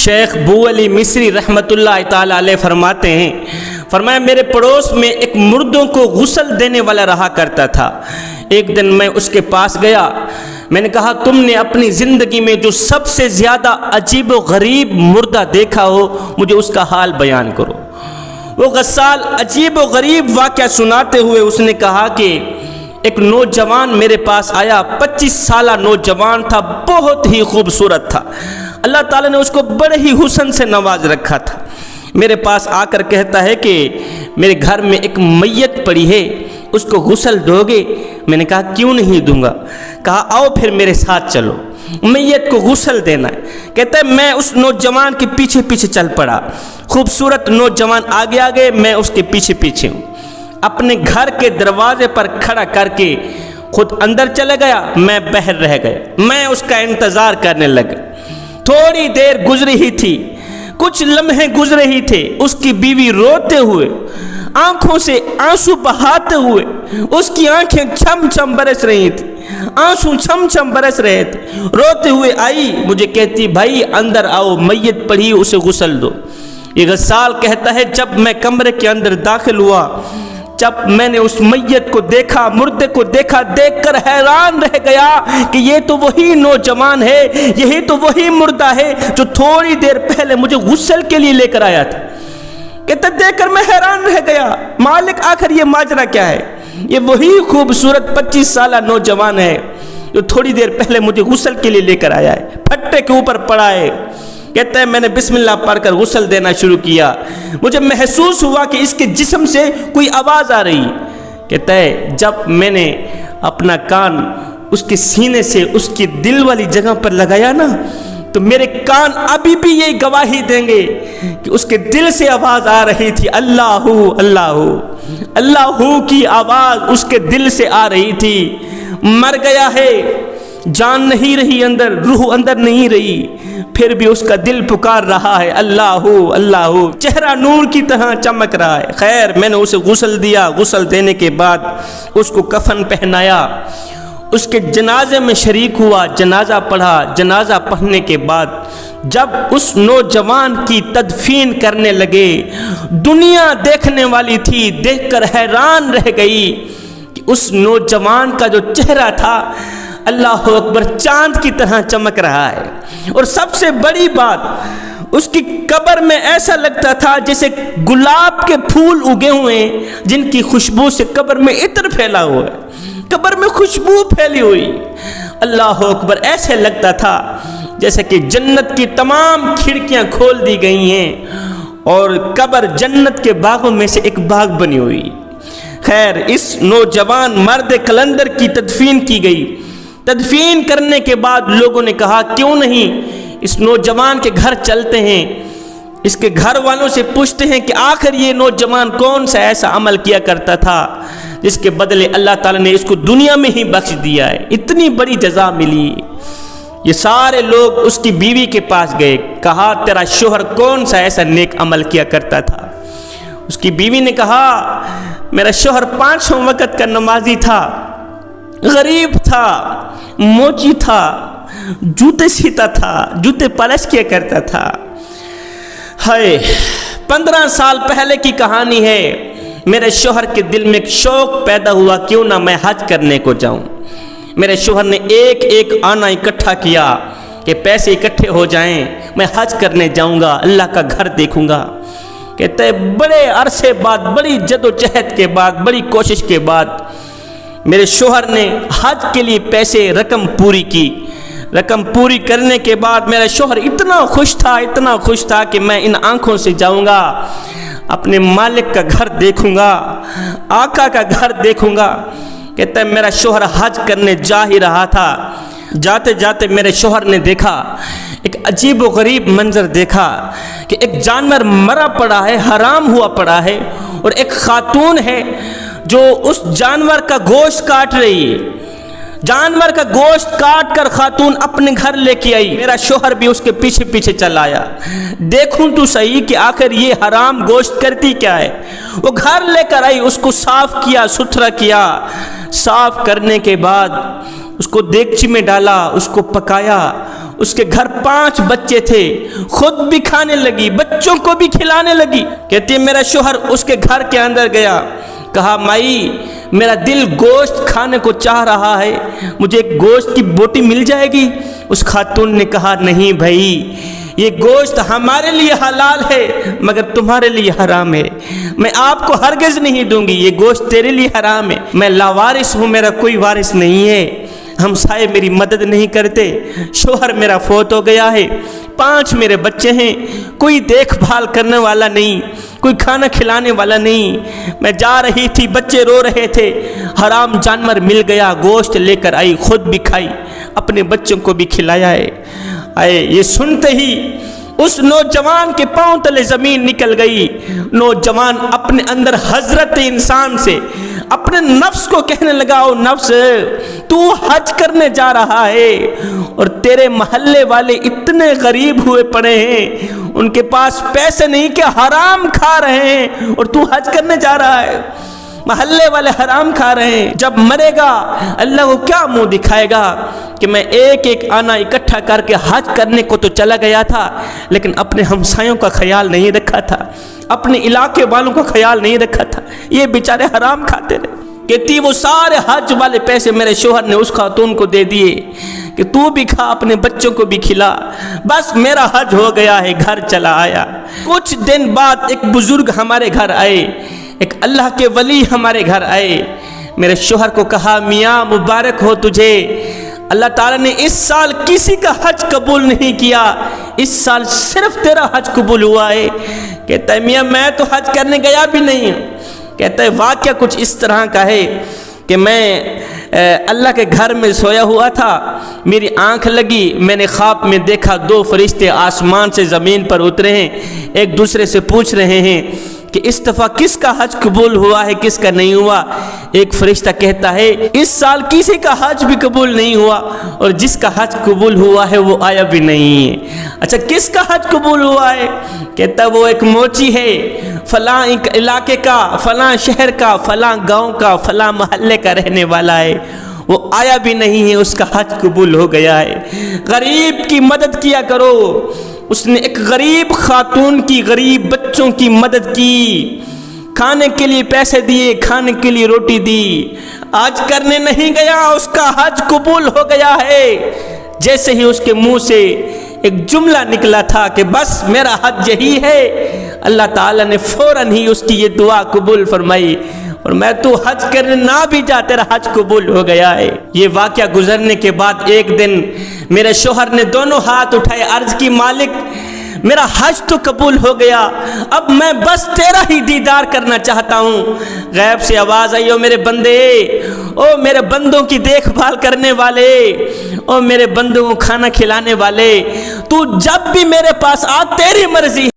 شیخ بو علی مصری رحمۃ اللہ تعالیٰ علیہ فرماتے ہیں، فرمایا میرے پڑوس میں ایک مردوں کو غسل دینے والا رہا کرتا تھا۔ ایک دن میں اس کے پاس گیا، میں نے کہا تم نے اپنی زندگی میں جو سب سے زیادہ عجیب و غریب مردہ دیکھا ہو مجھے اس کا حال بیان کرو۔ وہ غسال عجیب و غریب واقعہ سناتے ہوئے اس نے کہا کہ ایک نوجوان میرے پاس آیا، 25 سالہ نوجوان تھا، بہت ہی خوبصورت تھا، اللہ تعالیٰ نے اس کو بڑے ہی حسن سے نواز رکھا تھا۔ میرے پاس آ کر کہتا ہے کہ میرے گھر میں ایک میت پڑی ہے، اس کو غسل دو گے؟ میں نے کہا کیوں نہیں دوں گا۔ کہا آؤ پھر میرے ساتھ چلو، میت کو غسل دینا ہے۔ کہتا ہے میں اس نوجوان کے پیچھے پیچھے چل پڑا، خوبصورت نوجوان آگے آگے، میں اس کے پیچھے پیچھے ہوں۔ اپنے گھر کے دروازے پر کھڑا کر کے خود اندر چلے گیا، میں باہر رہ گیا، میں اس کا انتظار کرنے لگا۔ تھوڑی دیر گزری ہی تھی، کچھ لمحے گزرے ہی تھے، اس کی بیوی روتے ہوئے، آنکھوں سے آنسو بہاتے ہوئے، اس کی آنکھیں چھم چھم برس رہی تھی، آنسو چھم چھم برس رہے تھے، روتے ہوئے آئی، مجھے کہتی بھائی اندر آؤ، میت پڑی اسے غسل دو۔ یہ غسال کہتا ہے جب میں کمرے کے اندر داخل ہوا، جب میں نے اس میت کو دیکھا، مردے کو دیکھا، دیکھ کر حیران رہ گیا کہ یہ تو وہی نوجوان ہے، یہی تو وہی مردہ ہے جو تھوڑی دیر پہلے مجھے غسل کے لیے لے کر آیا تھا۔ کہتا دیکھ کر میں حیران رہ گیا، مالک آخر یہ ماجرا کیا ہے؟ یہ وہی خوبصورت 25 سالہ نوجوان ہے جو تھوڑی دیر پہلے مجھے غسل کے لیے لے کر آیا ہے، پھٹے کے اوپر پڑا ہے۔ کہتا ہے میں نے بسم اللہ پڑھ کر غسل دینا شروع کیا، مجھے محسوس ہوا کہ اس کے جسم سے کوئی آواز آ رہی۔ کہتا ہے جب میں نے اپنا کان اس کے سینے سے اس کی دل والی جگہ پر لگایا نا، تو میرے کان ابھی بھی یہی گواہی دیں گے کہ اس کے دل سے آواز آ رہی تھی، اللہ اللہ اللہ کی آواز اس کے دل سے آ رہی تھی۔ مر گیا ہے، جان نہیں رہی اندر، روح اندر نہیں رہی، پھر بھی اس کا دل پکار رہا ہے اللہ اللہ، چہرہ نور کی طرح چمک رہا ہے۔ خیر میں نے اسے غسل دیا، غسل دینے کے بعد اس کو کفن پہنایا، اس کے جنازے میں شریک ہوا، جنازہ پڑھا۔ جنازہ پڑھنے کے بعد جب اس نوجوان کی تدفین کرنے لگے، دنیا دیکھنے والی تھی، دیکھ کر حیران رہ گئی کہ اس نوجوان کا جو چہرہ تھا اللہ اکبر چاند کی طرح چمک رہا ہے، اور سب سے بڑی بات اس کی قبر میں ایسا لگتا تھا جیسے گلاب کے پھول اگے ہوئے ہیں جن کی خوشبو سے قبر میں عطر پھیلا ہوا ہے، قبر میں خوشبو پھیلی ہوئی۔ اللہ اکبر، ایسے لگتا تھا جیسے کہ جنت کی تمام کھڑکیاں کھول دی گئی ہیں اور قبر جنت کے باغوں میں سے ایک باغ بنی ہوئی۔ خیر اس نوجوان مرد کلندر کی تدفین کی گئی۔ تدفین کرنے کے بعد لوگوں نے کہا کیوں نہیں اس نوجوان کے گھر چلتے ہیں، اس کے گھر والوں سے پوچھتے ہیں کہ آخر یہ نوجوان کون سا ایسا عمل کیا کرتا تھا جس کے بدلے اللہ تعالیٰ نے اس کو دنیا میں ہی بخش دیا ہے، اتنی بڑی جزا ملی۔ یہ سارے لوگ اس کی بیوی کے پاس گئے، کہا تیرا شوہر کون سا ایسا نیک عمل کیا کرتا تھا؟ اس کی بیوی نے کہا میرا شوہر 5 وقت کا نمازی تھا، غریب تھا، موچی تھا، جوتے سیتا تھا، جوتے پالش کیا کرتا تھا۔ ہائے 15 سال پہلے کی کہانی ہے، میرے شوہر کے دل میں ایک شوق پیدا ہوا کیوں نہ میں حج کرنے کو جاؤں۔ میرے شوہر نے ایک ایک آنا اکٹھا کیا کہ پیسے اکٹھے ہو جائیں، میں حج کرنے جاؤں گا، اللہ کا گھر دیکھوں گا۔ کہتے ہیں بڑے عرصے بعد، بڑی جد و جہد کے بعد، بڑی کوشش کے بعد میرے شوہر نے حج کے لیے پیسے رقم پوری کی۔ رقم پوری کرنے کے بعد میرا شوہر اتنا خوش تھا کہ میں ان آنکھوں سے جاؤں گا، اپنے مالک کا گھر دیکھوں گا، آقا کا گھر دیکھوں گا۔ کہتا ہے میرا شوہر حج کرنے جا ہی رہا تھا، جاتے جاتے میرے شوہر نے دیکھا ایک عجیب و غریب منظر دیکھا کہ ایک جانور مرا پڑا ہے، حرام ہوا پڑا ہے، اور ایک خاتون ہے جو اس جانور کا گوشت کاٹ رہی ہے۔ جانور کا گوشت کاٹ کر خاتون اپنے گھر لے کے آئی، میرا شوہر بھی اس کے پیچھے پیچھے چل آیا، دیکھوں تو صحیح کہ آخر یہ حرام گوشت کرتی کیا ہے۔ وہ گھر لے کر آئی، اس کو صاف کیا، ستھرا کیا، صاف کرنے کے بعد اس کو دیگچی میں ڈالا، اس کو پکایا، اس کے گھر 5 بچے تھے، خود بھی کھانے لگی، بچوں کو بھی کھلانے لگی۔ کہتی ہے میرا شوہر اس کے گھر کے اندر گیا، کہا مائی میرا دل گوشت کھانے کو چاہ رہا ہے، مجھے ایک گوشت کی بوٹی مل جائے گی؟ اس خاتون نے کہا نہیں بھائی، یہ گوشت ہمارے لیے حلال ہے مگر تمہارے لیے حرام ہے، میں آپ کو ہرگز نہیں دوں گی، یہ گوشت تیرے لیے حرام ہے، میں لاوارث ہوں، میرا کوئی وارث نہیں ہے، ہمسائے میری مدد نہیں کرتے، شوہر میرا فوت ہو گیا ہے، 5 میرے بچے ہیں، کوئی دیکھ بھال کرنے والا نہیں، کوئی کھانا کھلانے والا نہیں، میں جا رہی تھی، بچے رو رہے تھے، حرام جانور مل گیا، گوشت لے کر آئی، خود بھی کھائی، اپنے بچوں کو بھی کھلایا ہے۔ یہ سنتے ہی اس نوجوان کے پاؤں تلے زمین نکل گئی۔ نوجوان اپنے اندر حضرت انسان سے اپنے نفس کو کہنے لگا، او نفس تو حج کرنے جا رہا ہے اور تیرے محلے والے اتنے غریب ہوئے پڑے ہیں، ان کے پاس پیسے نہیں کہ حرام کھا رہے ہیں اور تو حج کرنے جا رہا ہے، محلے والے حرام کھا رہے ہیں، جب مرے گا اللہ کو کیا منہ دکھائے گا کہ میں ایک ایک آنا اکٹھا کر کے حج کرنے کو تو چلا گیا تھا لیکن اپنے ہمسایوں کا خیال نہیں رکھا تھا، اپنے علاقے والوں کا خیال نہیں رکھا تھا، یہ بیچارے حرام کھاتے رہے۔ کہتی وہ سارے حج والے پیسے میرے شوہر نے اس خاتون کو دے دیے کہ تو بھی کھا، اپنے بچوں کو بھی کھلا، بس میرا حج ہو گیا ہے، گھر چلا آیا۔ کچھ دن بعد ایک بزرگ ہمارے گھر آئے، ایک اللہ کے ولی ہمارے گھر آئے، میرے شوہر کو کہا میاں مبارک ہو تجھے، اللہ تعالیٰ نے اس سال کسی کا حج قبول نہیں کیا، اس سال صرف تیرا حج قبول ہوا ہے۔ کہتا ہے میاں میں تو حج کرنے گیا بھی نہیں ہوں۔ کہتا ہے واقعہ کچھ اس طرح کا ہے کہ میں اللہ کے گھر میں سویا ہوا تھا، میری آنکھ لگی، میں نے خواب میں دیکھا 2 فرشتے آسمان سے زمین پر اترے ہیں، ایک دوسرے سے پوچھ رہے ہیں کہ اس دفعہ کس کا حج قبول ہوا ہے کس کا نہیں ہوا۔ ایک فرشتہ کہتا ہے اس سال کسی کا حج بھی قبول نہیں ہوا اور جس کا حج قبول ہوا ہے وہ آیا بھی نہیں ہے۔ اچھا کس کا حج قبول ہوا ہے؟ کہتا ہے وہ ایک موچی ہے، فلاں علاقے کا، فلاں شہر کا، فلاں گاؤں کا، فلاں محلے کا رہنے والا ہے، وہ آیا بھی نہیں ہے، اس کا حج قبول ہو گیا ہے۔ غریب کی مدد کیا کرو۔ اس نے ایک غریب خاتون کی، غریب بچوں کی مدد کی، کھانے کے لیے پیسے دیے، کھانے کے لیے روٹی دی، حج کرنے نہیں گیا، اس کا حج قبول ہو گیا ہے۔ جیسے ہی اس کے منہ سے ایک جملہ نکلا تھا کہ بس میرا حج یہی ہے، اللہ تعالیٰ نے فوراً ہی اس کی یہ دعا قبول فرمائی اور میں تو حج کرنے نہ بھی جا تیرا حج قبول ہو گیا ہے۔ یہ واقعہ گزرنے کے بعد ایک دن میرے شوہر نے دونوں ہاتھ اٹھائے، عرض کی مالک میرا حج تو قبول ہو گیا، اب میں بس تیرا ہی دیدار کرنا چاہتا ہوں۔ غیب سے آواز آئی، او میرے بندے، او میرے بندوں کی دیکھ بھال کرنے والے، او میرے بندوں کو کھانا کھلانے والے، تو جب بھی میرے پاس آ، تیری مرضی